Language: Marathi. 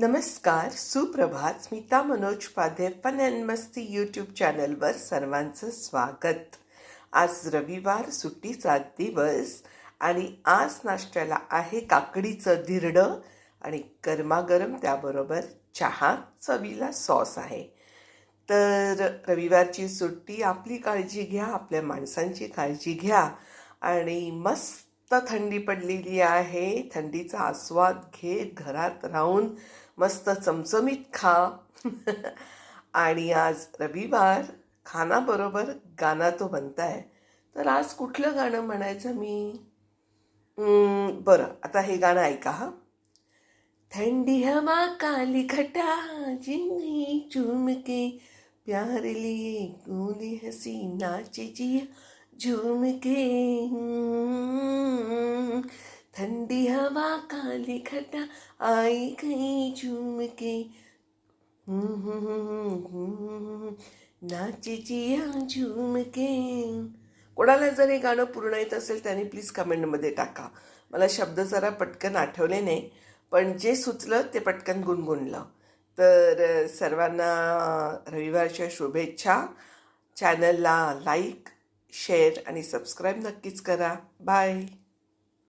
नमस्कार, सुप्रभात. स्मिता मनोज पाधे फन अँड मस्ती यूट्यूब चॅनलवर सर्वांचं स्वागत. आज रविवार, सुट्टीचा दिवस आणि आज नाश्त्याला आहे काकडीचं धिरडं आणि गरमागरम त्याबरोबर चहा, चवीला सॉस आहे. तर रविवारची सुट्टी, आपली काळजी घ्या, आपल्या माणसांची काळजी घ्या आणि मस्त थंडी पडलेली आहे. थंडीचा आस्वाद घेत घरात राहून मस्त चमचमीत खा. आणि आज रविवार, खानाबरोबर गाणं तो बनताय. तर आज कुठलं गाणं म्हणायचं मी? बरं, आता हे गाणं ऐका हा. ठंडी हवा काली घटा जिंगी चूम के प्यार लिए गूंदी हसी नाचे जिया झूम के. ठंडी हवा काली घटा आई गई झूम के. नाचे जिया झूम के. कोणाला जर हे गाणं पूर्ण येत असेल त्याने प्लीज कमेंटमध्ये टाका. मला शब्द जरा पटकन आठवले नाही, पण जे सुचलं ते पटकन गुणगुणलं. तर सर्वांना रविवारच्या शुभेच्छा. चॅनलला लाईक, शेअर आणि सबस्क्राईब नक्कीच करा. बाय.